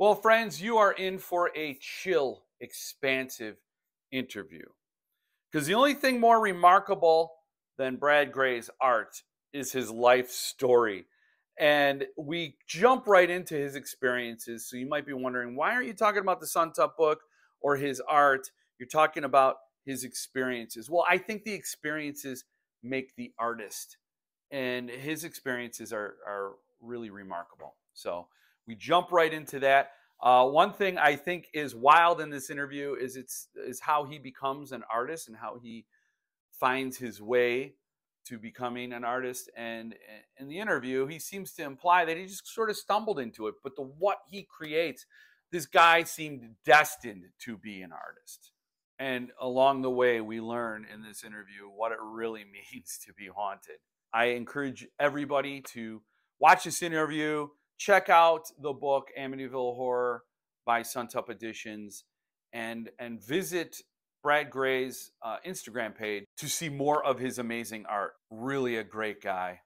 Well, friends, you are in for a chill, expansive interview. Because the only thing more remarkable than Brad Gray's art is his life story. And we jump right into his experiences. So you might be wondering, why aren't you talking about the Suntup book or his art? You're talking about his experiences. Well, I think the experiences make the artist. And his experiences are really remarkable. So we jump right into that. One thing I think is wild in this interview is how he becomes an artist and how he finds his way to becoming an artist. And in the interview, he seems to imply that he just sort of stumbled into it. But what he creates, this guy seemed destined to be an artist. And along the way, we learn in this interview what it really means to be haunted. I encourage everybody to watch this interview, check out the book Amityville Horror by Suntup Editions, and visit Brad Gray's Instagram page to see more of his amazing art. Really a great guy.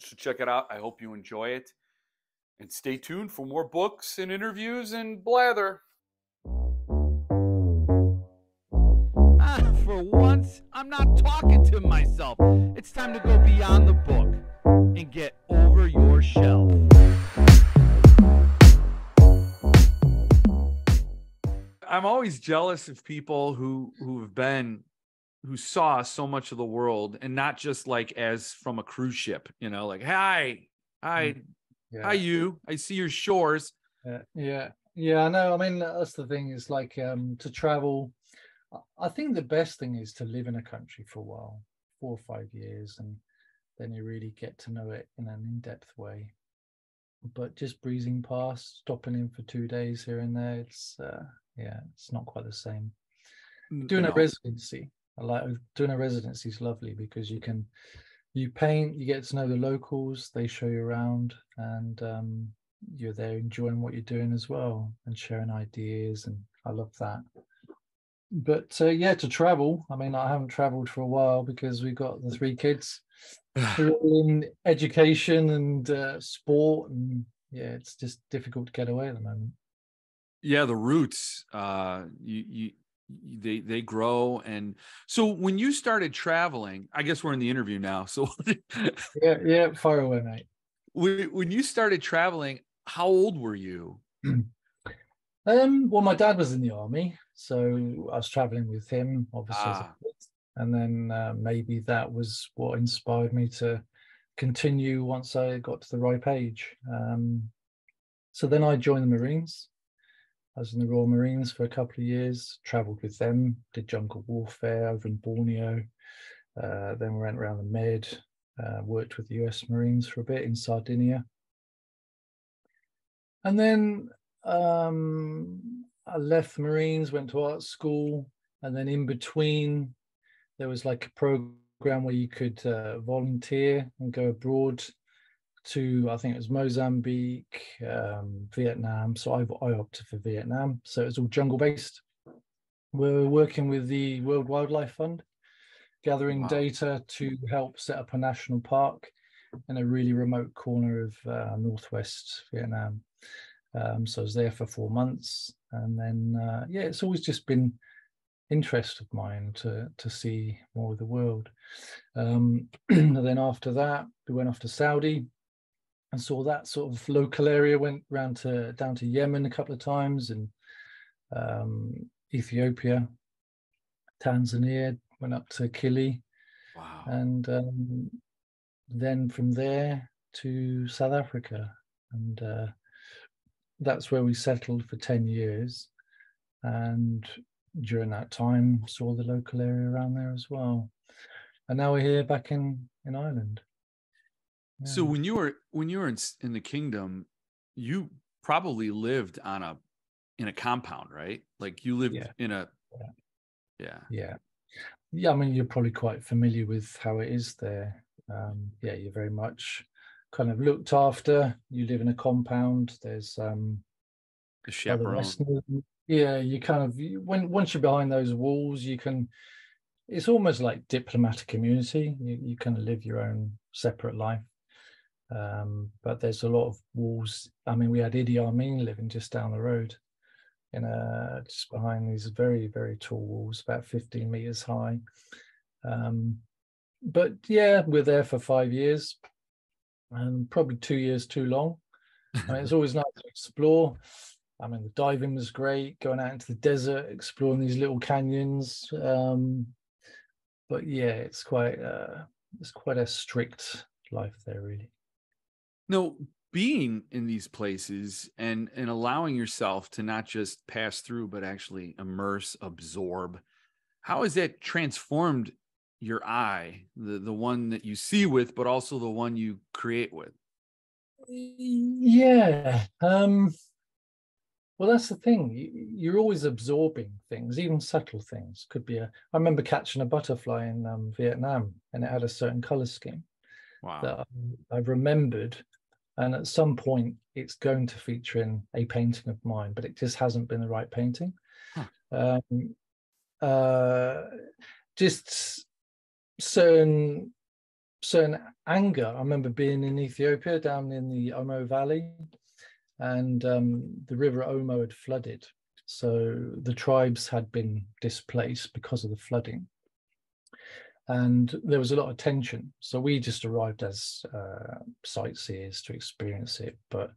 So check it out. I hope you enjoy it. And stay tuned for more books and interviews and blather. For once, I'm not talking to myself. It's time to go beyond the book and get over your shelf. I'm always jealous of people who saw so much of the world, and not just like as from a cruise ship, like, hi, yeah. Hi, I see your shores. Yeah, I know. I mean, that's the thing, is like to travel. I think the best thing is to live in a country for a while, 4 or 5 years, and then you really get to know it in an in-depth way. But just breezing past, stopping in for 2 days here and there, it's not quite the same. Doing a residency, doing a residency is lovely because you paint, you get to know the locals, they show you around, and you're there enjoying what you're doing as well and sharing ideas, and I love that. But to travel, I mean, I haven't traveled for a while because we've got the 3 kids who are in education and sport, and it's just difficult to get away at the moment. Yeah, the roots, they grow. And so when you started traveling, I guess we're in the interview now. So yeah, far away, mate. When you started traveling, how old were you? Well, my dad was in the army, so I was traveling with him, obviously, as a kid. And then maybe that was what inspired me to continue once I got to the ripe age. So then I joined the Marines. I was in the Royal Marines for a couple of years, traveled with them, did jungle warfare over in Borneo. Then we went around the Med, worked with the US Marines for a bit in Sardinia. And then I left the Marines, went to art school, and then in between, there was like a program where you could volunteer and go abroad to, I think it was Mozambique, Vietnam. So I opted for Vietnam. So it was all jungle based. We were working with the World Wildlife Fund, gathering data to help set up a national park in a really remote corner of northwest Vietnam. So I was there for 4 months, and then it's always just been interest of mine to see more of the world. And then after that, we went off to Saudi and saw that sort of local area. Went down to Yemen a couple of times, and Ethiopia, Tanzania. Went up to Kili, and then from there to South Africa, and that's where we settled for 10 years. And during that time, saw the local area around there as well. And now we're here back in Ireland. Yeah. So when you were in the kingdom, you probably lived in a compound, right? Like you lived in a Yeah, I mean, you're probably quite familiar with how it is there. You're very much kind of looked after. You live in a compound. There's the chaperone. You kind of, once you're behind those walls, it's almost like diplomatic immunity. You kind of live your own separate life. But there's a lot of walls. I mean, we had Idi Amin living just down the road, just behind these very, very tall walls, about 15 meters high. But yeah, we're there for 5 years, and probably 2 years too long. I mean, it's always nice to explore. I mean, the diving was great, going out into the desert, exploring these little canyons. But yeah, it's quite a strict life there, really. No, being in these places and allowing yourself to not just pass through, but actually immerse, absorb, how has that transformed your eye, the one that you see with, but also the one you create with? Yeah. Well, that's the thing. You're always absorbing things, even subtle things. Could be I remember catching a butterfly in Vietnam, and it had a certain color scheme Wow. that I've remembered. And at some point, it's going to feature in a painting of mine, but it just hasn't been the right painting. Huh. Just certain anger. I remember being in Ethiopia, down in the Omo Valley, and the river Omo had flooded. So the tribes had been displaced because of the flooding. And there was a lot of tension. So we just arrived as sightseers to experience it. But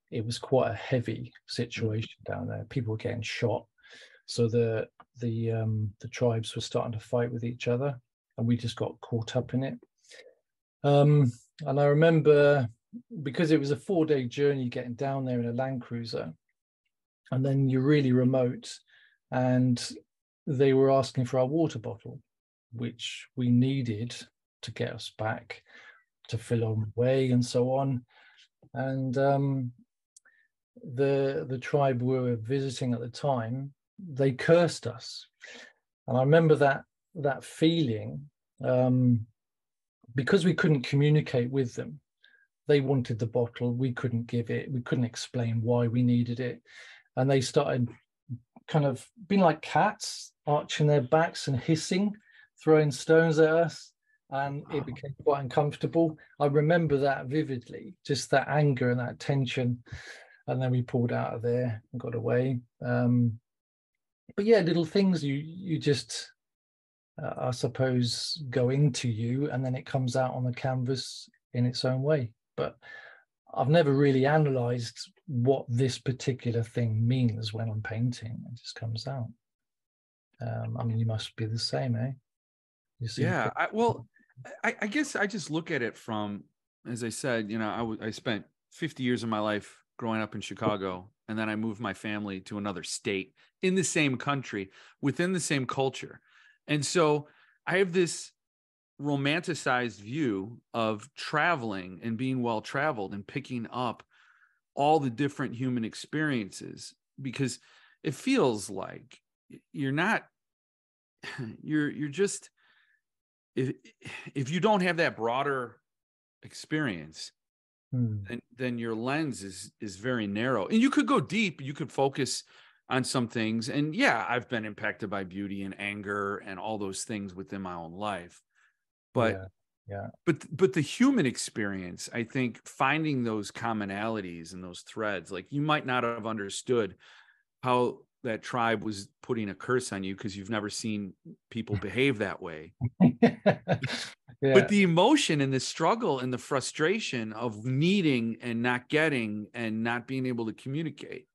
it was quite a heavy situation down there. People were getting shot. So the tribes were starting to fight with each other, and we just got caught up in it. And I remember, because it was a 4-day journey getting down there in a Land Cruiser, and then you're really remote, and they were asking for our water bottle, which we needed to get us back to fill our way and so on. And the tribe we were visiting at the time, they cursed us. And I remember that feeling, because we couldn't communicate with them. They wanted the bottle, we couldn't give it, we couldn't explain why we needed it. And they started kind of being like cats, arching their backs and hissing, throwing stones at us, and it became quite uncomfortable. I remember that vividly, just that anger and that tension. And then we pulled out of there and got away. But yeah, little things you just, I suppose, go into you, and then it comes out on the canvas in its own way. But I've never really analysed what this particular thing means when I'm painting. It just comes out. I mean, you must be the same, eh? Yeah. I guess I just look at it from, as I said, I spent 50 years of my life growing up in Chicago, and then I moved my family to another state in the same country, within the same culture. And so I have this romanticized view of traveling and being well traveled and picking up all the different human experiences, because it feels like you're just, if you don't have that broader experience, then your lens is very narrow. And you could go deep, you could focus on some things. And yeah, I've been impacted by beauty and anger and all those things within my own life. But but the human experience, I think, finding those commonalities and those threads, like you might not have understood how that tribe was putting a curse on you because you've never seen people behave that way. But the emotion and the struggle and the frustration of needing and not getting and not being able to communicate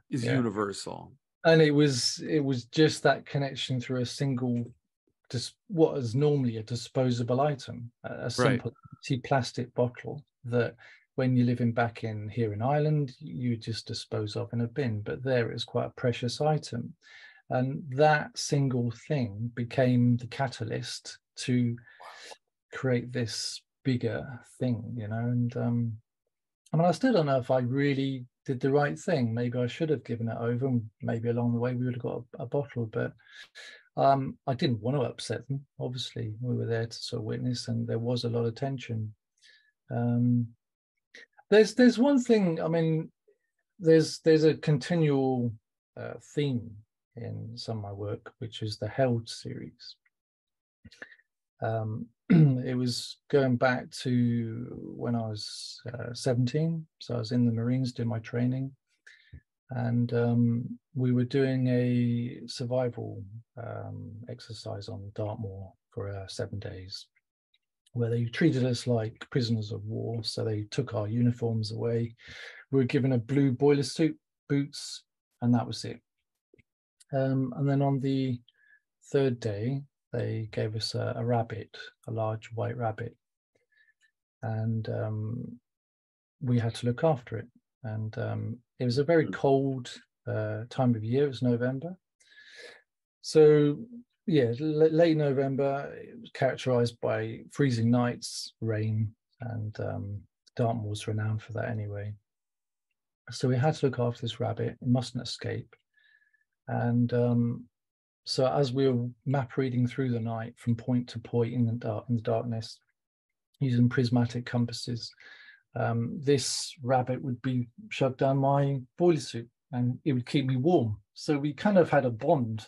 is universal. And it was just that connection through a single, what is normally a disposable item, a simple plastic bottle that when you're living back here in Ireland, you just dispose of in a bin. But there it's quite a precious item. And that single thing became the catalyst to create this bigger thing, And I mean, I still don't know if I really did the right thing. Maybe I should have given it over, and maybe along the way we would have got a bottle, but I didn't want to upset them. Obviously, we were there to sort of witness, and there was a lot of tension. There's one thing. I mean, there's a continual theme in some of my work, which is the Held series. It was going back to when I was 17. So I was in the Marines doing my training. And we were doing a survival exercise on Dartmoor for 7 days, where they treated us like prisoners of war. So they took our uniforms away. We were given a blue boiler suit, boots, and that was it. And then on the third day, they gave us a rabbit, a large white rabbit. And we had to look after it. And it was a very cold time of year. It was November. So, yeah, late November, it was characterized by freezing nights, rain, and Dartmoor was renowned for that anyway. So we had to look after this rabbit. It mustn't escape. And so as we were map reading through the night from point to point in the darkness, using prismatic compasses, this rabbit would be shoved down my boiler suit and it would keep me warm. So we kind of had a bond.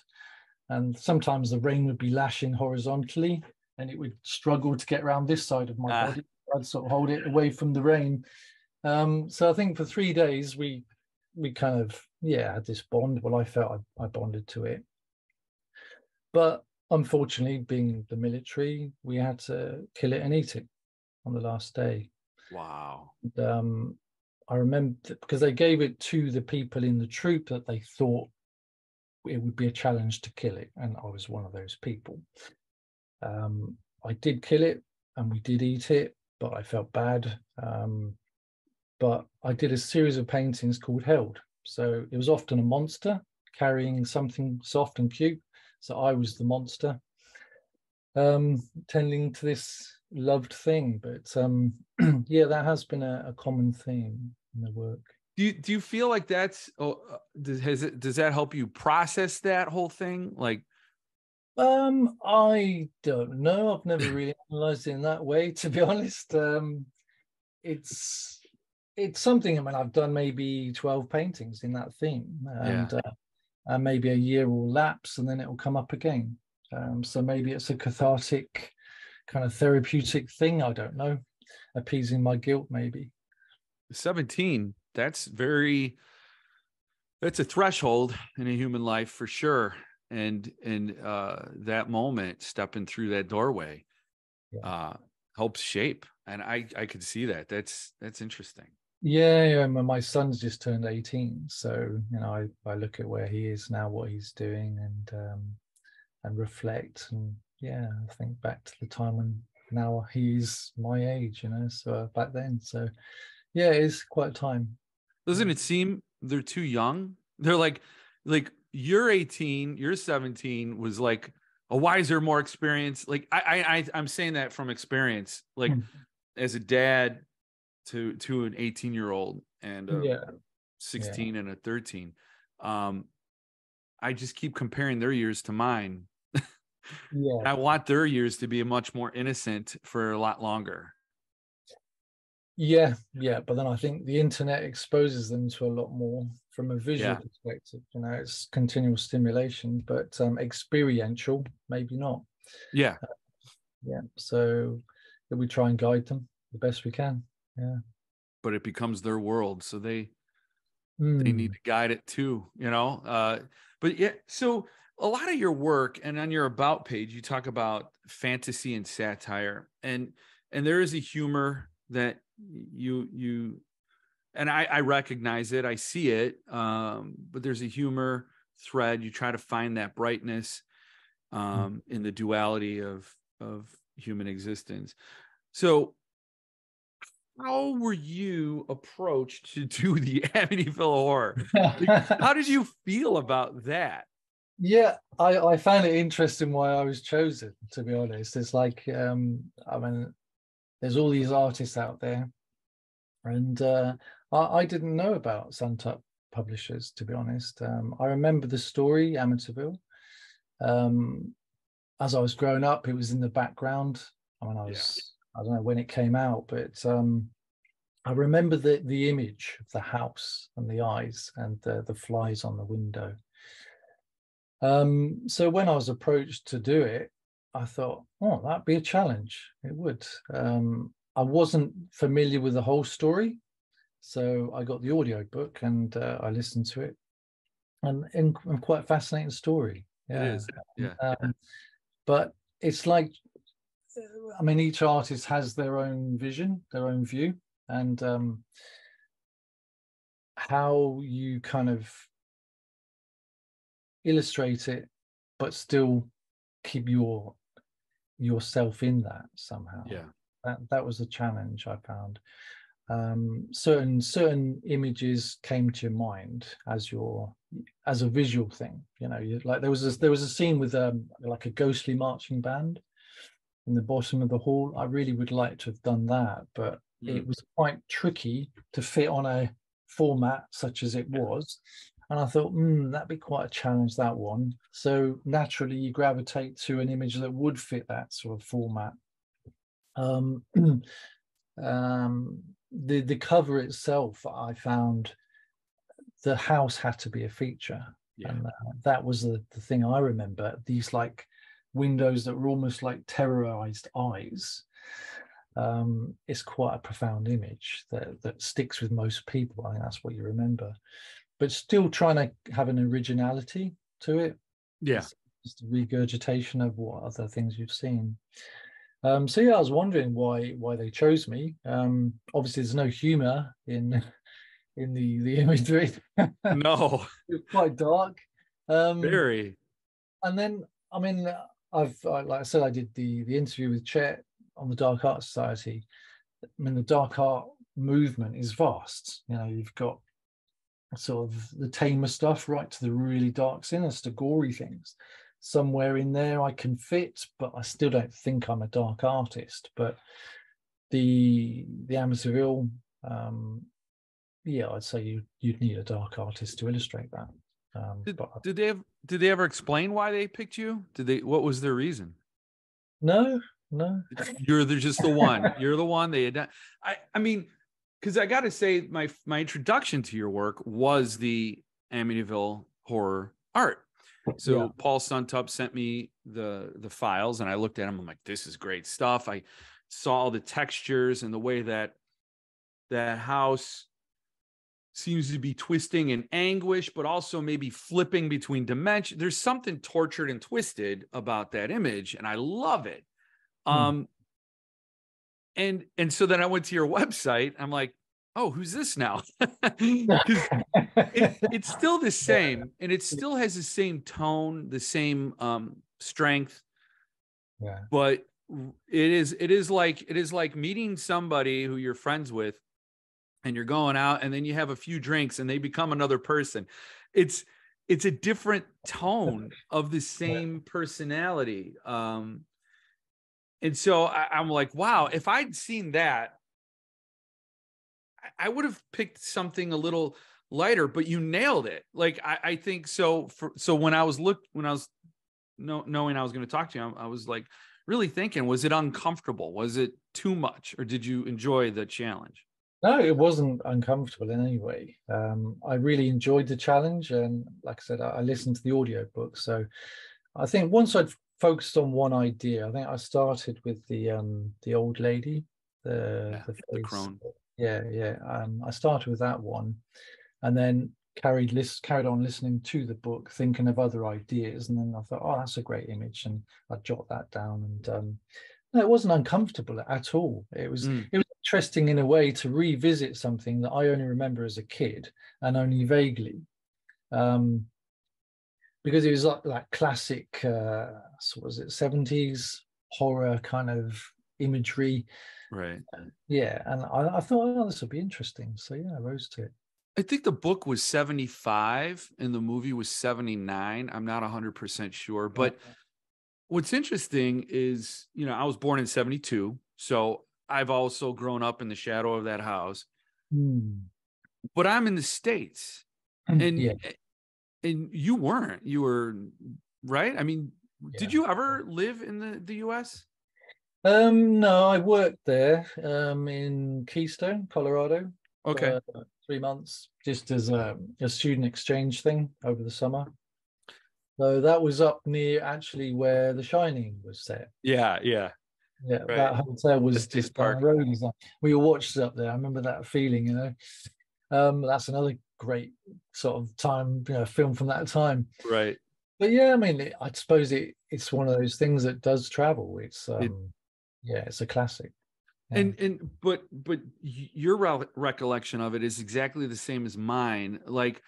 And sometimes the rain would be lashing horizontally and it would struggle to get around this side of my body. I'd sort of hold it away from the rain. So I think for 3 days, we kind of, had this bond. Well, I felt I bonded to it. But unfortunately, being the military, we had to kill it and eat it on the last day. Wow. And, I remember because they gave it to the people in the troop that they thought it would be a challenge to kill it. And I was one of those people. I did kill it and we did eat it, but I felt bad. But I did a series of paintings called Held. So it was often a monster carrying something soft and cute. So I was the monster, tending to this loved thing. But that has been a common theme in the work. Do you feel like that's does that help you process that whole thing? Like, I don't know. I've never really analyzed it in that way, to be honest. It's something. I mean, I've done maybe 12 paintings in that theme, and maybe a year will lapse and then it will come up again. So maybe it's a cathartic kind of therapeutic thing. I don't know, appeasing my guilt, maybe. 17. That's a threshold in a human life for sure. And that moment, stepping through that doorway, helps shape. And I could see that. That's interesting. Yeah, my son's just turned 18, so I look at where he is now, what he's doing, and reflect, and I think back to the time when now he's my age, so back then. So it's quite a time. Doesn't it seem they're too young? They're like you're 18, you're 17, was like a wiser, more experienced. Like I'm saying that from experience, like as a dad to an 18-year-old and a 16 and a 13. I just keep comparing their years to mine. I want their years to be much more innocent for a lot longer. But then I think the internet exposes them to a lot more from a visual perspective. It's continual stimulation, but experiential, maybe not. So we try and guide them the best we can. But it becomes their world, so they need to guide it too, so a lot of your work, and on your about page, you talk about fantasy and satire, and there is a humor that you and I recognize it, I see it, but there's a humor thread. You try to find that brightness in the duality of human existence. So how were you approached to do the Amityville Horror? How did you feel about that? I found it interesting why I was chosen, to be honest. It's like, there's all these artists out there, and I didn't know about Suntup Publishers, to be honest. I remember the story, Amityville. As I was growing up, it was in the background. I don't know when it came out, but I remember the image of the house and the eyes and the flies on the window. So when I was approached to do it, I thought, oh, that'd be a challenge. It would. I wasn't familiar with the whole story, so I got the audio book and I listened to it, and quite a fascinating story. It Yeah. is. Yeah. But it's like, I mean, each artist has their own vision, their own view, and how you kind of illustrate it, but still keep yourself in that somehow. Yeah. That was a challenge I found. Certain images came to your mind as a visual thing. You know, like there was a scene with like a ghostly marching band in the bottom of the hall. I really would like to have done that, but it was quite tricky to fit on a format such as it was. And I thought, that'd be quite a challenge, that one. So naturally you gravitate to an image that would fit that sort of format. The cover itself, I found the house had to be a feature. Yeah. And that was the thing I remember. These like windows that were almost like terrorized eyes. It's quite a profound image that sticks with most people. I think that's what you remember. But still trying to have an originality to it. Yeah. It's just a regurgitation of what other things you've seen. So yeah, I was wondering why they chose me. Obviously, there's no humor in the imagery. No, it's quite dark. Very. And then, I mean, like I said, I did the interview with Chet on the Dark Art Society. I mean, the dark art movement is vast. You know, you've got sort of the tamer stuff right to the really dark, sinister, gory things. Somewhere in there I can fit, but I still don't think I'm a dark artist. But the Amityville, yeah, I'd say you'd need a dark artist to illustrate that. Did they ever explain why they picked you? What was their reason? No. You're just the one. You're the one they had. I mean, because I got to say, my introduction to your work was the Amityville Horror art. So yeah. Paul Suntup sent me the files, and I looked at them. I'm like, this is great stuff. I saw all the textures and the way that house seems to be twisting in anguish, but also maybe flipping between dimensions. There's something tortured and twisted about that image, and I love it. And so then I went to your website. I'm like, oh, who's this now? It's still the same, and it still has the same tone, the same strength. Yeah. But it is like meeting somebody who you're friends with, and you're going out, and then you have a few drinks, and they become another person. It's a different tone of the same personality. And so I'm like, wow, if I'd seen that, I would have picked something a little lighter, but you nailed it. Like, I think so. When I was knowing I was going to talk to you, I was like really thinking, was it uncomfortable? Was it too much? Or did you enjoy the challenge? No, it wasn't uncomfortable in any way. I really enjoyed the challenge. And like I said, I listened to the audio book. So I think once I'd focused on one idea, I think I started with the old lady, the crone. Yeah. I started with that one, and then carried on listening to the book, thinking of other ideas, and then I thought, oh, that's a great image, and I jot that down. And no, it wasn't uncomfortable at all. It was interesting in a way to revisit something that I only remember as a kid and only vaguely. Because it was like classic, so was it 70s horror kind of imagery, right? Yeah, and I thought, oh, this would be interesting. So yeah, I rose to it. I think the book was 75 and the movie was 79. I'm not 100% sure, but what's interesting is, I was born in 72, so I've also grown up in the shadow of that house. But I'm in the States, and yeah. And you weren't. You were, right? I mean, did you ever live in the U.S.? No, I worked there in Keystone, Colorado. Okay. For 3 months, just as a student exchange thing over the summer. So that was up near actually where The Shining was set. Yeah, Yeah, right. that hotel was Estes just down the road. We all watched it up there. I remember that feeling, you know. That's another great sort of time, film from that time. Right. But yeah, I mean, I suppose it's one of those things that does travel. It's yeah, it's a classic. Yeah. But your recollection of it is exactly the same as mine. Like,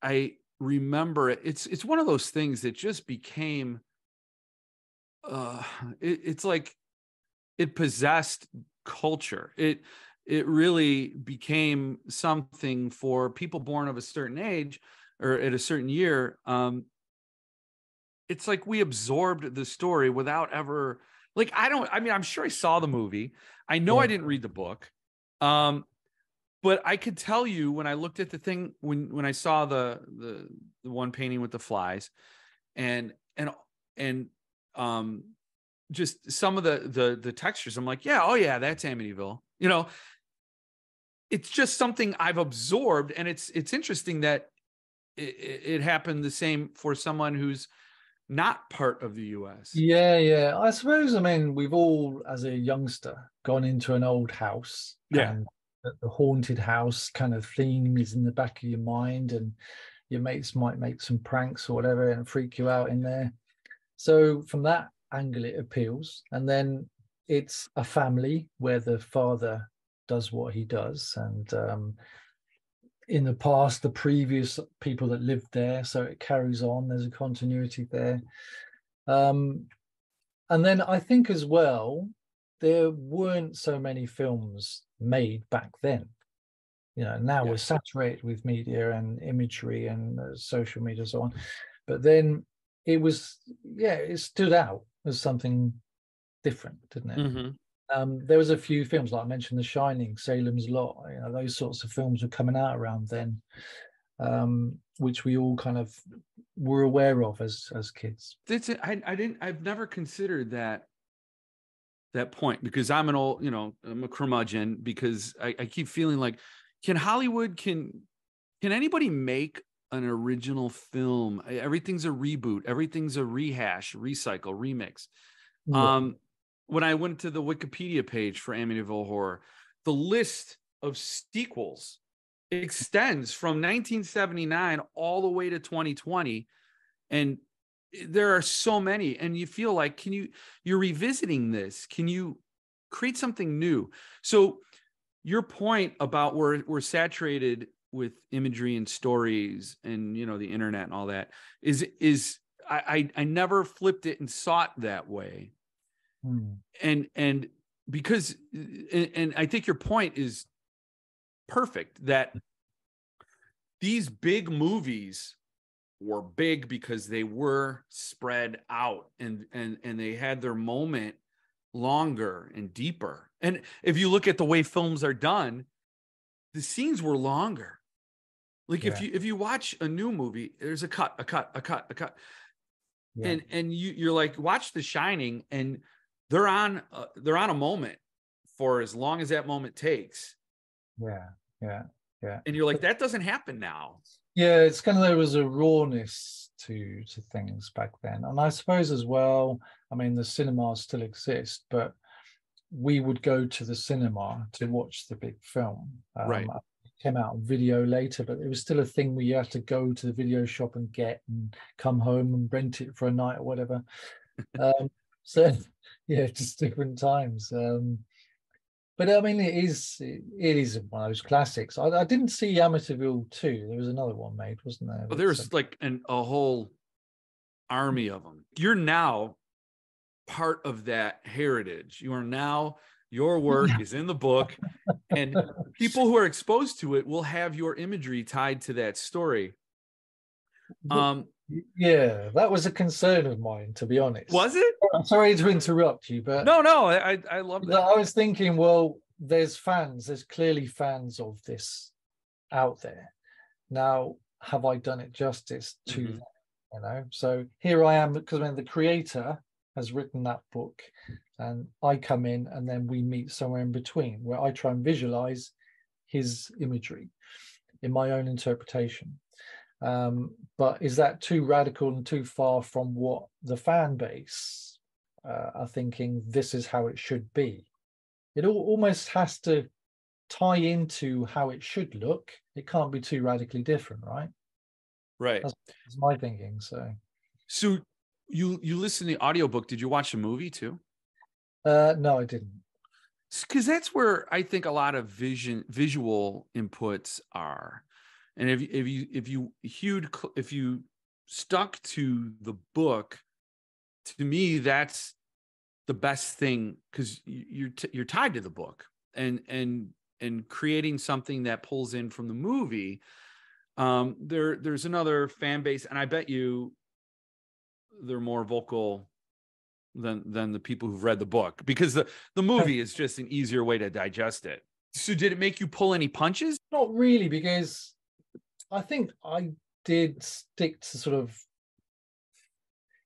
I remember it. It's one of those things that just became it's like it possessed culture. It really became something for people born of a certain age or at a certain year. It's like we absorbed the story without ever, like, I mean, I'm sure I saw the movie. I know I didn't read the book. But I could tell you when I looked at the thing, when I saw the one painting with the flies and just some of the textures, I'm like, yeah, oh yeah, that's Amityville. You know, it's just something I've absorbed, and it's interesting that it happened the same for someone who's not part of the US. Yeah. I suppose, I mean, we've all, as a youngster, gone into an old house. Yeah. And the haunted house kind of theme is in the back of your mind, and your mates might make some pranks or whatever and freak you out in there. So from that angle, it appeals. And then it's a family where the father does what he does. And in the past, the previous people that lived there, so it carries on. There's a continuity there. And then I think as well, there weren't so many films made back then. Now we're saturated with media and imagery and social media and so on. But then it stood out as something different, didn't it? Mm-hmm. There was a few films, like I mentioned, The Shining, Salem's Lot, those sorts of films were coming out around then, which we all kind of were aware of as kids. I've never considered that point, because I'm I'm a curmudgeon, because I keep feeling like, can anybody make an original film? Everything's a reboot, everything's a rehash, recycle, remix. Yeah. When I went to the Wikipedia page for Amityville Horror, the list of sequels extends from 1979 all the way to 2020, and there are so many, and you feel like, you're revisiting this, can you create something new? So your point about we're saturated with imagery and stories and the internet and all that is I never flipped it and saw it that way. And because and I think your point is perfect, that these big movies were big because they were spread out and they had their moment longer and deeper. And if you look at the way films are done, the scenes were longer. Like, if you watch a new movie, there's a cut. Yeah. And you're like, watch The Shining, and they're on a moment for as long as that moment takes. Yeah. And you're like, that doesn't happen now. Yeah, it's kind of, there was a rawness to things back then. And I suppose as well, I mean, the cinemas still exist, but we would go to the cinema to watch the big film. Right. It came out on video later, but it was still a thing where you had to go to the video shop and come home and rent it for a night or whatever. So yeah, just different times. But I mean, it is one of those classics. I didn't see Amityville 2. There was another one made, wasn't there? Well, there's like a whole army of them. You're now part of that heritage. Your work is in the book, and people who are exposed to it will have your imagery tied to that story. Yeah, that was a concern of mine, to be honest. Was it? I'm sorry to interrupt you, but no, I love that. I was thinking, well, there's clearly fans of this out there. Now, have I done it justice to them? So here I am, because when the creator has written that book, and I come in, and then we meet somewhere in between, where I try and visualize his imagery in my own interpretation. But is that too radical and too far from what the fan base are thinking this is how it should be? It almost has to tie into how it should look. It can't be too radically different, right? Right. That's my thinking. So you listen to the audiobook. Did you watch the movie too? No, I didn't. Because that's where I think a lot of visual inputs are. And if you stuck to the book, to me that's the best thing, because you're tied to the book, and creating something that pulls in from the movie. There's another fan base, and I bet you they're more vocal than the people who've read the book, because the movie is just an easier way to digest it. So did it make you pull any punches? Not really, because I think I did stick to sort of,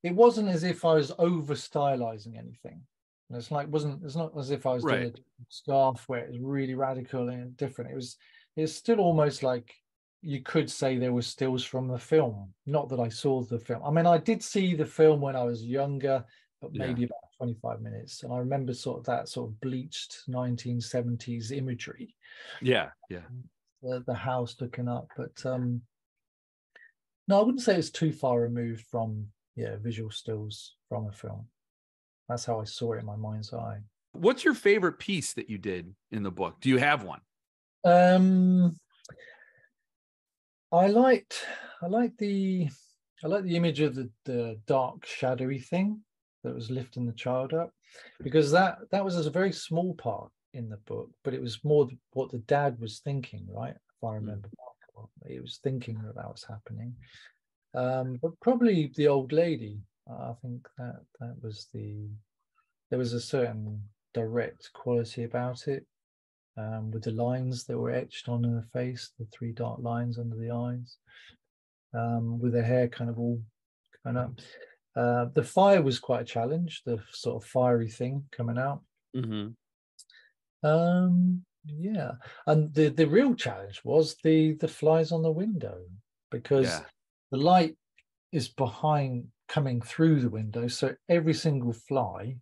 it wasn't as if I was over stylizing anything. It's not as if I was doing a scarf where it was really radical and different. It's still almost like you could say there were stills from the film. Not that I saw the film. I mean, I did see the film when I was younger, but maybe about 25 minutes. And I remember that sort of bleached 1970s imagery. Yeah. The house looking up. But no, I wouldn't say it's too far removed from visual stills from a film. That's how I saw it in my mind's eye. What's your favorite piece that you did in the book? Do you have one? I liked the image of the dark shadowy thing that was lifting the child up, because that was a very small part in the book, but it was more what the dad was thinking, right? If I remember, he was thinking that was happening. But probably the old lady. I think that was there was a certain direct quality about it, with the lines that were etched on her face, the 3 dark lines under the eyes, with her hair kind of all kind of. The fire was quite a challenge, the sort of fiery thing coming out. Mm-hmm. Yeah, and the real challenge was the flies on the window, because the light is coming through the window, so every single fly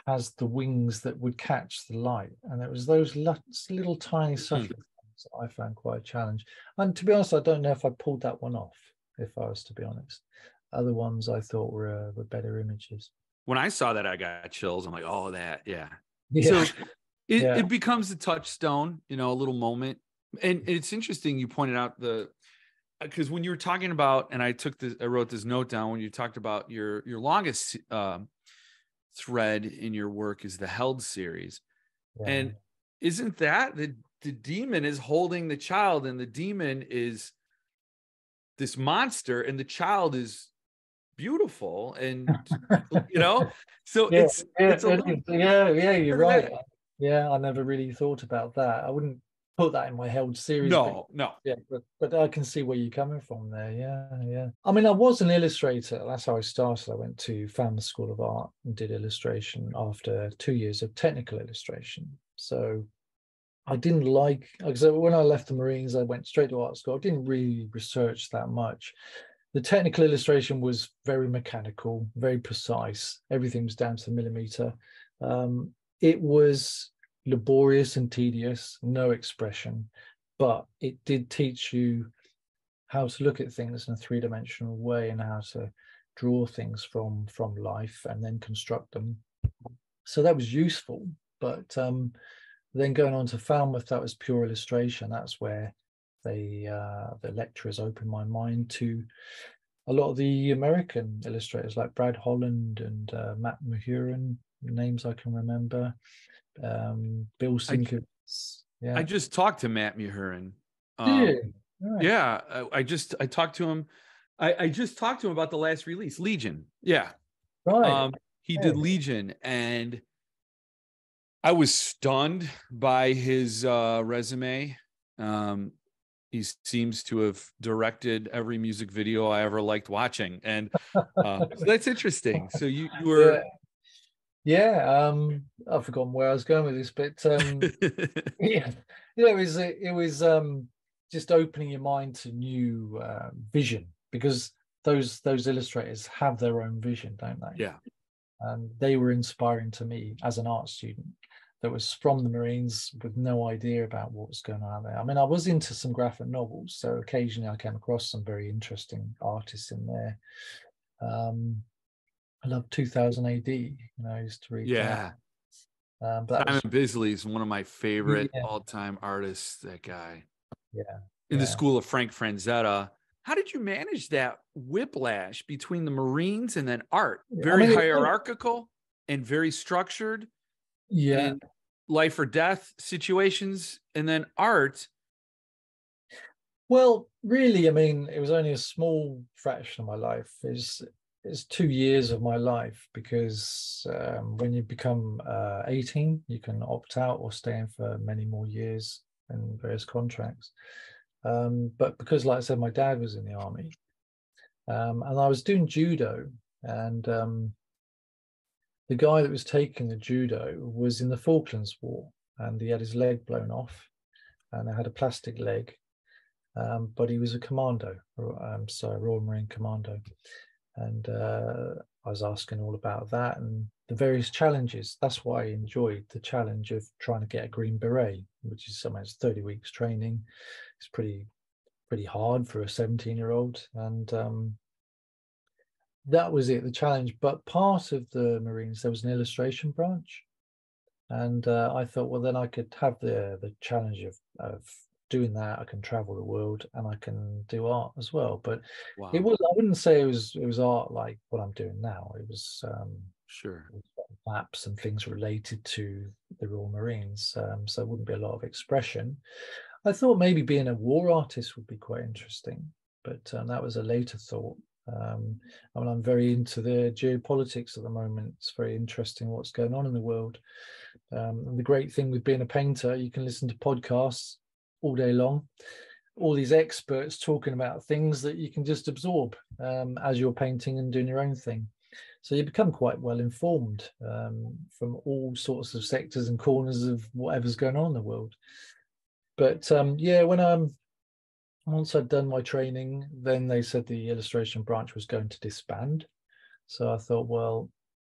has the wings that would catch the light, and it was those little tiny subtle things that I found quite a challenge. And to be honest, I don't know if I pulled that one off, if I was to be honest. Other ones I thought were better images. When I saw that, I got chills. I'm like, oh, that, yeah. So it becomes a touchstone, a little moment. And it's interesting you pointed out because when you were talking about, and I wrote this note down, when you talked about your longest thread in your work is the Held series. And isn't that the demon is holding the child, and the demon is this monster, and the child is beautiful, and so you're right. Yeah, I never really thought about that. I wouldn't put that in my Held series. No. Yeah, but I can see where you're coming from there. Yeah. I mean, I was an illustrator. That's how I started. I went to Falmouth School of Art and did illustration after 2 years of technical illustration. So I didn't because when I left the Marines, I went straight to art school. I didn't really research that much. The technical illustration was very mechanical, very precise. Everything was down to the millimeter. It was laborious and tedious, no expression, but it did teach you how to look at things in a 3-dimensional way, and how to draw things from life and then construct them. So that was useful. But then going on to Falmouth, that was pure illustration. That's where the lecturers opened my mind to a lot of the American illustrators like Brad Holland and Matt Mahurin, names I can remember. Bill Sienkiewicz. I just talked to Matt Mahurin. Right. Yeah, I talked to him. I just talked to him about the last release, Legion. Yeah, right. He did Legion, and I was stunned by his resume. He seems to have directed every music video I ever liked watching, and so that's interesting. So you were. I've forgotten where I was going with this, but it was just opening your mind to new vision, because those illustrators have their own vision, don't they? Yeah. And they were inspiring to me as an art student that was from the Marines with no idea about what was going on there. I mean, I was into some graphic novels, so occasionally I came across some very interesting artists in there. I love 2000 AD, I used to read that. But that Simon was, Bisley is one of my favorite yeah, all-time artists, that guy. yeah. In the school of Frank Franzetta. How did you manage that whiplash between the Marines and then art? Very hierarchical and very structured. Yeah. And life or death situations, and then art. Well, really, I mean, it was only a small fraction of my life. It's 2 years of my life, because when you become 18, you can opt out or stay in for many more years in various contracts. But because, like I said, my dad was in the army, and I was doing judo, and the guy that was taking the judo was in the Falklands War, and he had his leg blown off, and I had a plastic leg. But he was a commando, so a Royal Marine commando. And I was asking all about that and the various challenges. That's why I enjoyed the challenge of trying to get a Green Beret, which is sometimes 30 weeks training. It's pretty hard for a 17-year-old. And that was it, the challenge. But part of the Marines, there was an illustration branch. And I thought, well, then I could have the challenge of doing that. I can travel the world and I can do art as well. But it was, I wouldn't say it was art like what I'm doing now. It was maps and things related to the Royal Marines. So it wouldn't be a lot of expression. I thought maybe being a war artist would be quite interesting, but that was a later thought. I mean, I'm very into the geopolitics at the moment. It's very interesting what's going on in the world. And the great thing with being a painter, you can listen to podcasts all day long, all these experts talking about things that you can just absorb as you're painting and doing your own thing. So you become quite well informed from all sorts of sectors and corners of whatever's going on in the world. But yeah, once I'd done my training, then they said the illustration branch was going to disband. So I thought, well,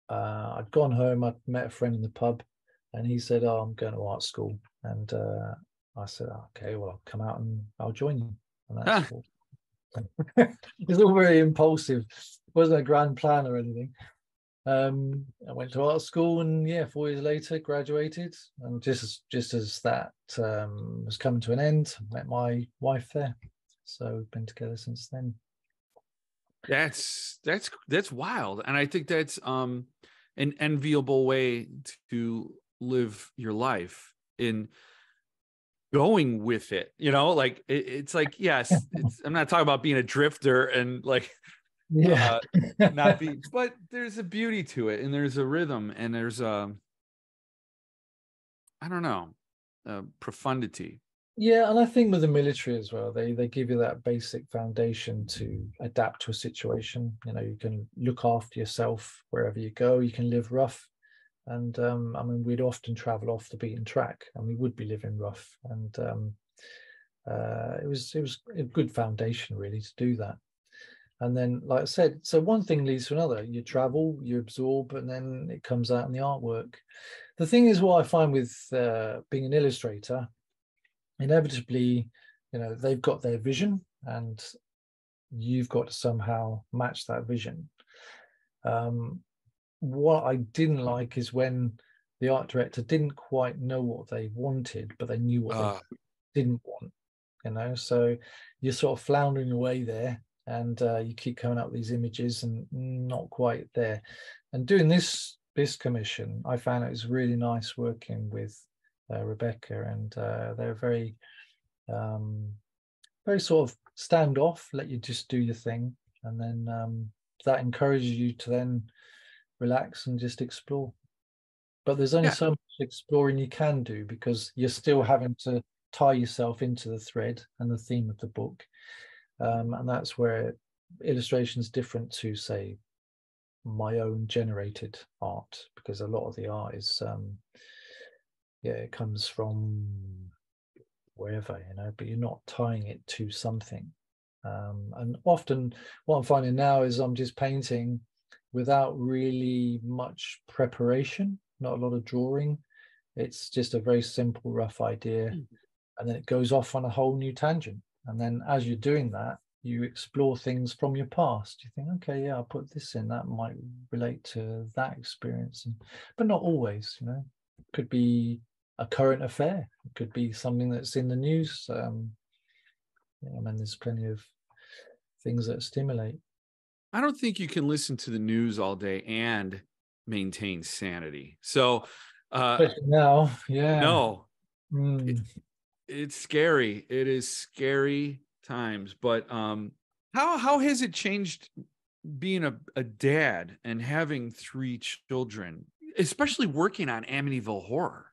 I'd gone home, I'd met a friend in the pub, and he said, oh, I'm going to art school. And I said, okay, well, I'll come out and I'll join you. And that's cool. It's all very impulsive. It wasn't a grand plan or anything. I went to art school, and yeah, 4 years later, graduated. And just as that was coming to an end, I met my wife there. So we've been together since then. That's wild, and I think that's an enviable way to live your life, in going with it. Like it's like, yes, I'm not talking about being a drifter and like not be, but there's a beauty to it, and there's a rhythm, and there's a, I don't know, profundity. Yeah, and I think with the military as well, they give you that basic foundation to adapt to a situation. You can look after yourself wherever you go. You can live rough, and I mean, we'd often travel off the beaten track, and we would be living rough. And it was a good foundation really to do that. And then, like I said, so one thing leads to another. You travel, you absorb, and then it comes out in the artwork. The thing is, what I find with being an illustrator, inevitably, they've got their vision, and you've got to somehow match that vision. What I didn't like is when the art director didn't quite know what they wanted, but they knew what they didn't want. So you're sort of floundering away there, and you keep coming up with these images and not quite there. And doing this commission, I found it was really nice working with Rebecca, and they're very sort of standoff, let you just do your thing, and then that encourages you to then relax and just explore. But there's only so much exploring you can do, because you're still having to tie yourself into the thread and the theme of the book, and that's where illustration is different to, say, my own generated art, because a lot of the art is it comes from wherever, but you're not tying it to something. And often what I'm finding now is I'm just painting without really much preparation, not a lot of drawing. It's just a very simple, rough idea. And then it goes off on a whole new tangent. And then as you're doing that, you explore things from your past. You think, okay, yeah, I'll put this in. That might relate to that experience. But not always, It could be a current affair. It could be something that's in the news. There's plenty of things that stimulate. I don't think you can listen to the news all day and maintain sanity. So especially now, yeah. No. It's scary. It is scary times. But how has it changed being a dad and having 3 children, especially working on Amityville Horror?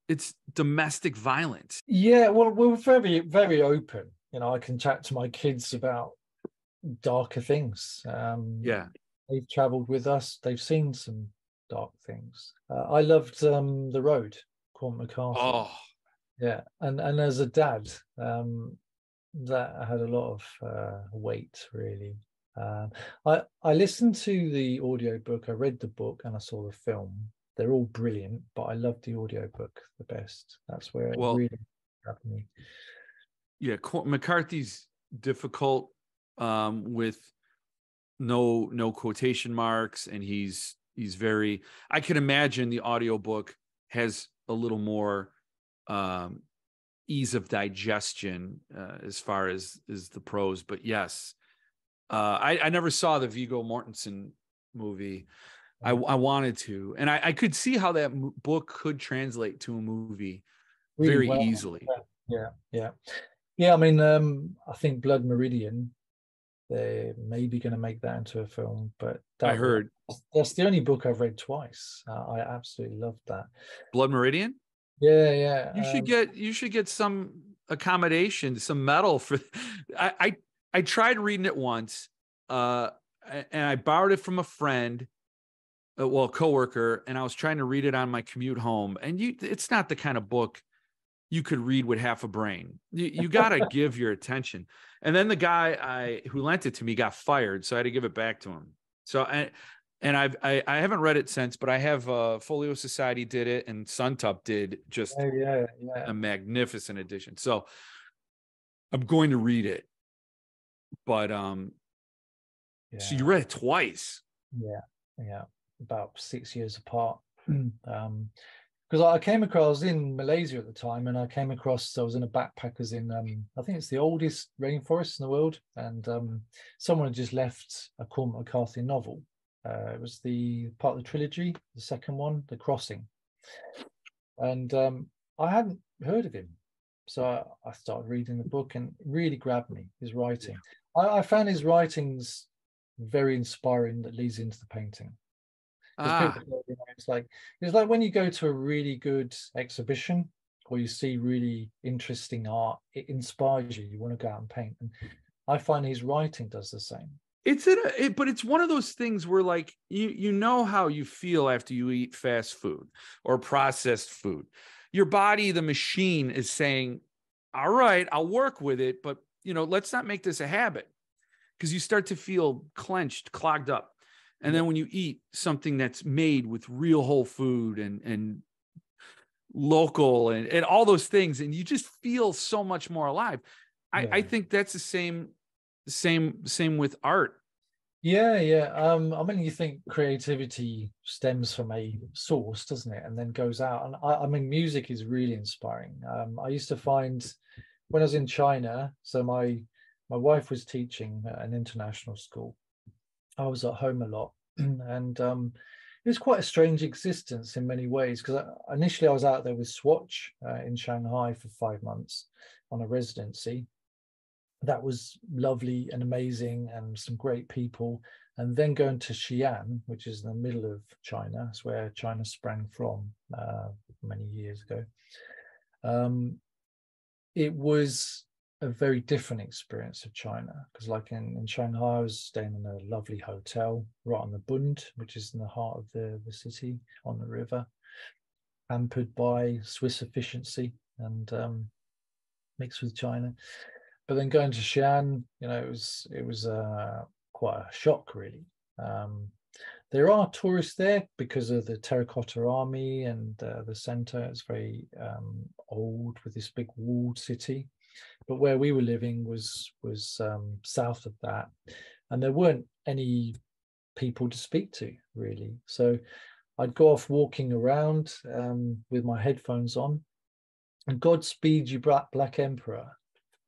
It's domestic violence. Yeah, well, we're very, very open. I can chat to my kids about darker things. They've traveled with us. They've seen some dark things. I loved The Road, Cormac McCarthy. Oh, yeah. And as a dad, that had a lot of weight, really. I listened to the audiobook, I read the book, and I saw the film. They're all brilliant, but I loved the audiobook the best. That's where it really grabbed me. Yeah, McCarthy's difficult with no quotation marks, and he's very, I can imagine the audiobook has a little more ease of digestion as far as the prose. But yes, I never saw the Viggo Mortensen movie. I wanted to, and I could see how that book could translate to a movie really very easily. Yeah. I mean, I think Blood Meridian, they're maybe going to make that into a film, but I heard that's the only book I've read twice. I absolutely loved that. Blood Meridian. Yeah. You should get some accommodation, some medal for. I tried reading it once, and I borrowed it from a friend, a coworker, and I was trying to read it on my commute home. And it's not the kind of book you could read with half a brain. You got to give your attention. And then the guy who lent it to me got fired, so I had to give it back to him. So I haven't read it since, but I have Folio Society did it, and Suntup did just a magnificent edition. So I'm going to read it. But so you read it twice? Yeah, about 6 years apart. Because I came across, I was in Malaysia at the time, and I was in a backpackers in, I think it's the oldest rainforest in the world, and someone had just left a Cormac McCarthy novel. It was the part of the trilogy, the second one, The Crossing. And I hadn't heard of him. So I started reading the book, and it really grabbed me, his writing. I found his writings very inspiring that leads into the painting. It's like when you go to a really good exhibition or you see really interesting art, it inspires you. You want to go out and paint. And I find his writing does the same. But it's one of those things where, like, you know how you feel after you eat fast food or processed food. Your body, the machine, is saying, all right, I'll work with it, but let's not make this a habit, because you start to feel clenched, clogged up. And then when you eat something that's made with real whole food and local and all those things, and you just feel so much more alive. I think that's the same with art. Yeah. I mean, you think creativity stems from a source, doesn't it? And then goes out. And I mean, music is really inspiring. I used to find when I was in China, so my wife was teaching at an international school. I was at home a lot, and it was quite a strange existence in many ways, because initially I was out there with Swatch in Shanghai for 5 months on a residency. That was lovely and amazing, and some great people. And then going to Xi'an, which is in the middle of China, it's where China sprang from many years ago. It was a very different experience of China, because like in Shanghai, I was staying in a lovely hotel right on the Bund, which is in the heart of the city on the river, hampered by Swiss efficiency. And mixed with China. But then going to Xi'an, it was quite a shock, really. There are tourists there because of the Terracotta Army and the center. It's very old with this big walled city. But where we were living was south of that, and there weren't any people to speak to, really. So I'd go off walking around with my headphones on, and Godspeed You Black Emperor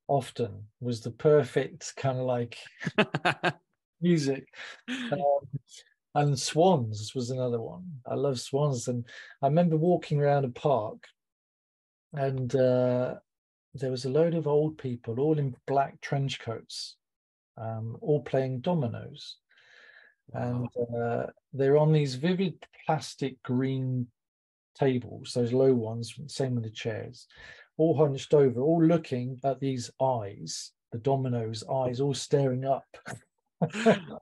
often was the perfect kind of like music. And Swans was another one. I love Swans. And I remember walking around a park, and there was a load of old people, all in black trench coats, all playing dominoes. And they're on these vivid plastic green tables, those low ones, same with the chairs, all hunched over, all looking at these eyes, the dominoes' eyes, all staring up.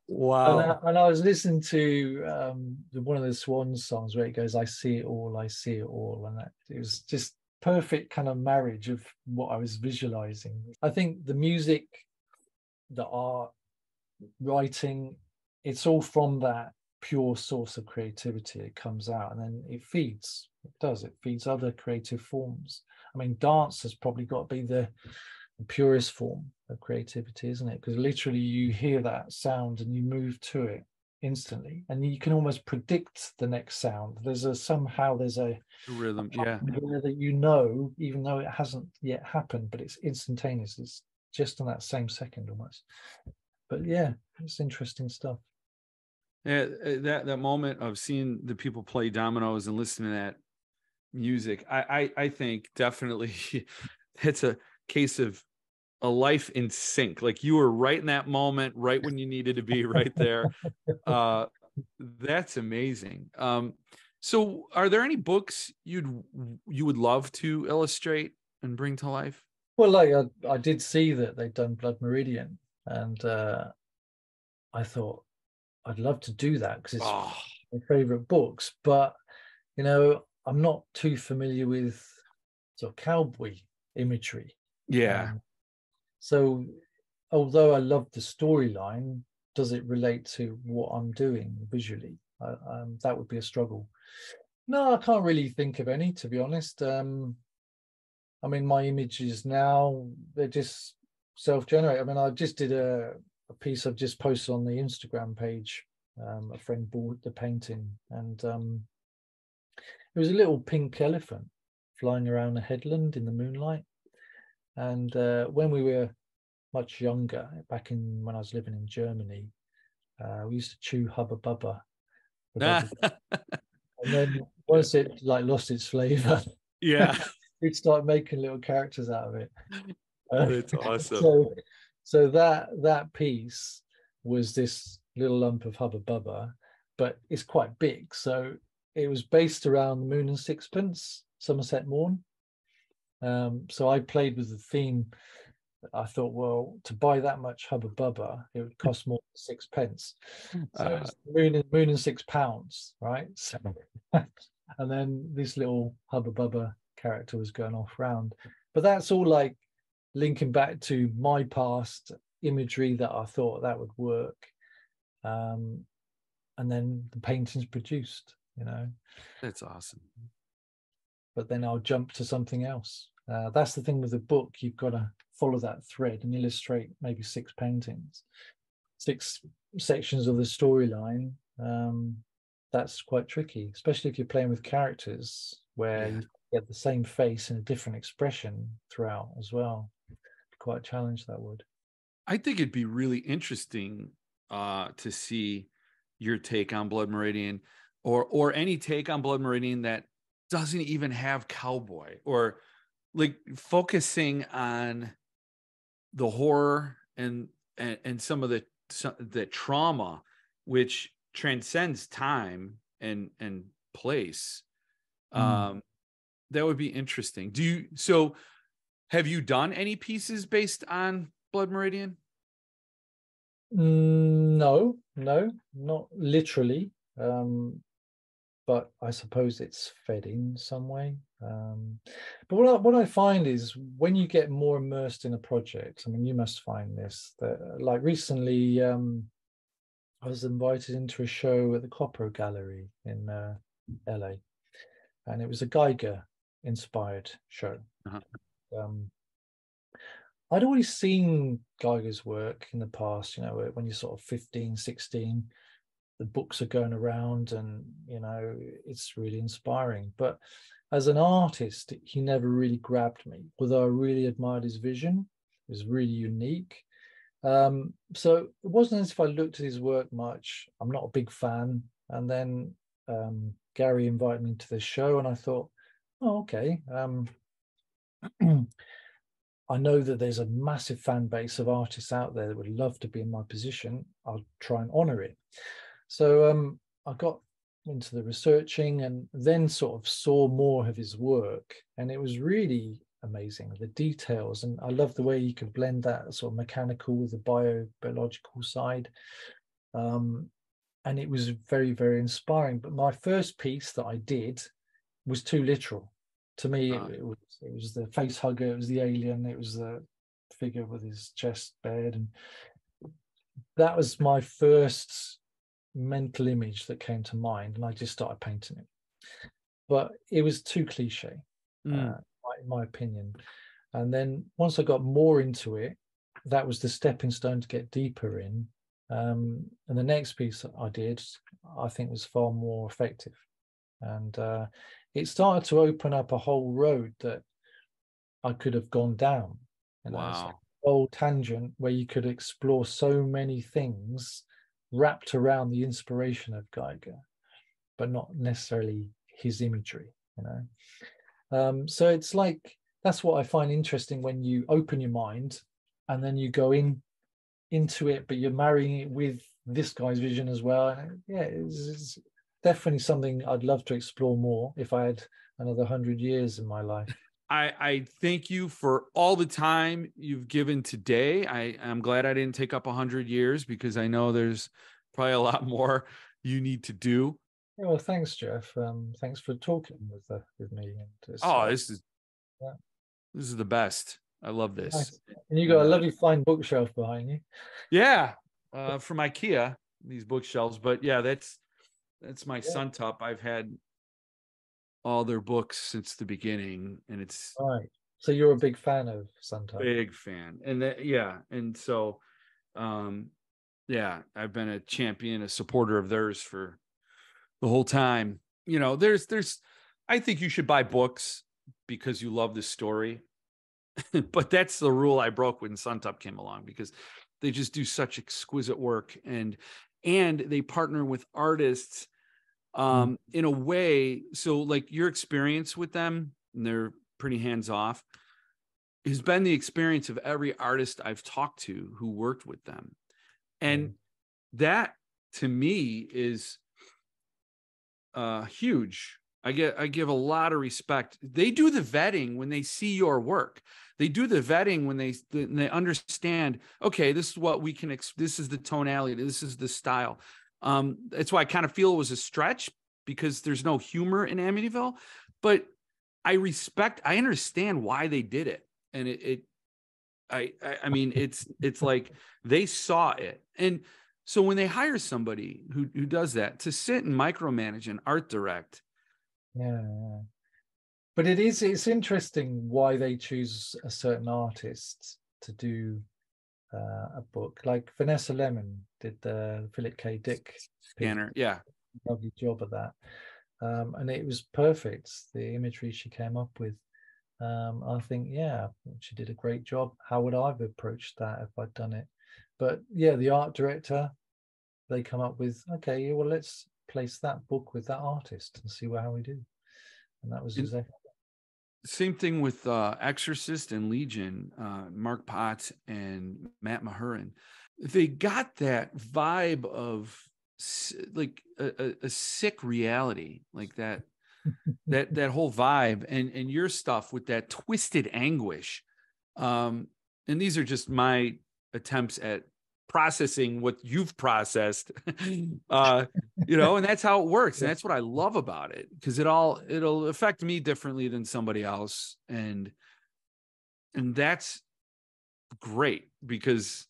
Wow. And I was listening to one of the Swans songs where it goes, I see it all, I see it all. And it was just perfect kind of marriage of what I was visualizing. I think the music, the art, writing, it's all from that pure source of creativity. It comes out and then it feeds. It feeds other creative forms. I mean, dance has probably got to be the purest form of creativity, isn't it? Because literally you hear that sound and you move to it instantly, and you can almost predict the next sound. There's a Rhythm, that even though it hasn't yet happened, but it's instantaneous. It's just in that same second almost. But yeah, it's interesting stuff. Yeah, that moment of seeing the people play dominoes and listening to that music, I think definitely it's a case of a life in sync. Like you were right in that moment, right when you needed to be, right there. That's amazing. So are there any books you would love to illustrate and bring to life? Well, like I did see that they'd done Blood Meridian, and I thought I'd love to do that because it's my favorite books. But I'm not too familiar with sort of cowboy imagery. Yeah. So although I love the storyline, does it relate to what I'm doing visually? That would be a struggle. No, I can't really think of any, to be honest. I mean, my images now, they're just self-generated. I mean, I just did a piece I've just posted on the Instagram page. A friend bought the painting, and it was a little pink elephant flying around a headland in the moonlight. And when we were much younger, when I was living in Germany, we used to chew Hubba Bubba. And then once it lost its flavor, we'd start making little characters out of it. That's awesome. So that piece was this little lump of Hubba Bubba, but it's quite big. So it was based around the Moon and Sixpence, Somerset Maugham. So I played with the theme. I thought, well, to buy that much Hubba Bubba, it would cost more than 6p. So it's moon and £6, right? So, and then this little Hubba Bubba character was going off round. But that's all like linking back to my past imagery that I thought that would work. And then the painting's produced, That's awesome. But then I'll jump to something else. That's the thing with a book. You've got to follow that thread and illustrate maybe 6 paintings, 6 sections of the storyline. That's quite tricky, especially if you're playing with characters where you get the same face and a different expression throughout as well. Quite a challenge, that would. I think it'd be really interesting to see your take on Blood Meridian, or any take on Blood Meridian that doesn't even have cowboy, or like focusing on the horror and some of the trauma which transcends time and place. That would be interesting. Have you done any pieces based on Blood Meridian? No, not literally. but I suppose it's fed in some way. But what I find is when you get more immersed in a project, I mean, you must find this, that like recently, I was invited into a show at the Copro Gallery in LA, and it was a Geiger inspired show. I'd always seen Geiger's work in the past, you know, when you're sort of 15, 16, the books are going around and, you know, it's really inspiring. But as an artist, he never really grabbed me, although I really admired his vision. It was really unique. So it wasn't as if I looked at his work much. I'm not a big fan. And then Gary invited me to this show and I thought, oh, okay. I know that there's a massive fan base of artists out there that would love to be in my position. I'll try and honor it. So I got into the researching and then sort of saw more of his work. And it was really amazing, the details. And I love the way you could blend that sort of mechanical with the biological side. And it was very, very inspiring. But my first piece that I did was too literal. To me, it was the face hugger, it was the alien, it was the figure with his chest bared. And that was my first mental image that came to mind. And I just started painting it. But it was too cliche, in my opinion. And then once I got more into it, that was the stepping stone to get deeper in. And the next piece that I did, I think was far more effective. And it started to open up a whole road that I could have gone down. You know, it's like a whole tangent where you could explore so many things wrapped around the inspiration of Geiger, but not necessarily his imagery, you know. So it's like, that's what I find interesting when you open your mind and then you go into it, but you're marrying it with this guy's vision as well. And yeah, it's definitely something I'd love to explore more if I had another 100 years in my life. I thank you for all the time you've given today. I'm glad I didn't take up 100 years because I know there's probably a lot more you need to do. Yeah, well, thanks, Jeff. Thanks for talking with me. This is the best. I love this. Nice. And you got a lovely fine bookshelf behind you. Yeah, from IKEA, these bookshelves. But yeah, that's my Suntup. I've had all their books since the beginning, and it's right. So you're a big fan of Suntup. Big fan, and and so, I've been a champion, a supporter of theirs for the whole time. You know, I think you should buy books because you love the story, but that's the rule I broke when Suntup came along because they just do such exquisite work and they partner with artists in a way. So like your experience with them, and they're pretty hands off, has been the experience of every artist I've talked to who worked with them. And that to me is huge. I give a lot of respect. They do the vetting when they see your work. They do the vetting when they understand, okay, this is what we can, this is the tonality, this is the style. That's why I kind of feel it was a stretch because there's no humor in Amityville, but I understand why they did it. And I mean, it's like they saw it. And so when they hire somebody who does that to sit and micromanage and art direct. Yeah. But it's interesting why they choose a certain artist to do a book. Like Vanessa Lemon did the Philip K. Dick Scanner. Yeah. Lovely job at that. And it was perfect. The imagery she came up with. I think, she did a great job. How would I have approached that if I'd done it? But yeah, the art director, they come up with, okay, well, let's place that book with that artist and see how we do. And that was exactly same thing with Exorcist and Legion, Mark Potts and Matt Mahurin. They got that vibe of like a sick reality, like that that whole vibe, and your stuff with that twisted anguish. And these are just my attempts at processing what you've processed. You know, and that's how it works. And that's what I love about it, because it'll affect me differently than somebody else. And that's great, because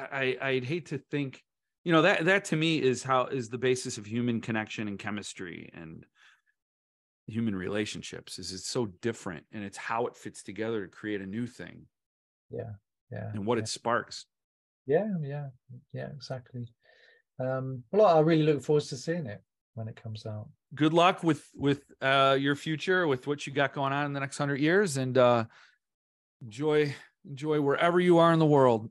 I'd hate to think, you know, that to me is the basis of human connection and chemistry and human relationships. Is it's so different, and it's how it fits together to create a new thing. Yeah. And what it sparks. Yeah, exactly. Well, I really look forward to seeing it when it comes out. Good luck with your future, with what you got going on in the next 100 years, and enjoy wherever you are in the world.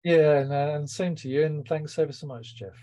Yeah, and same to you, and thanks ever so much, Jeff.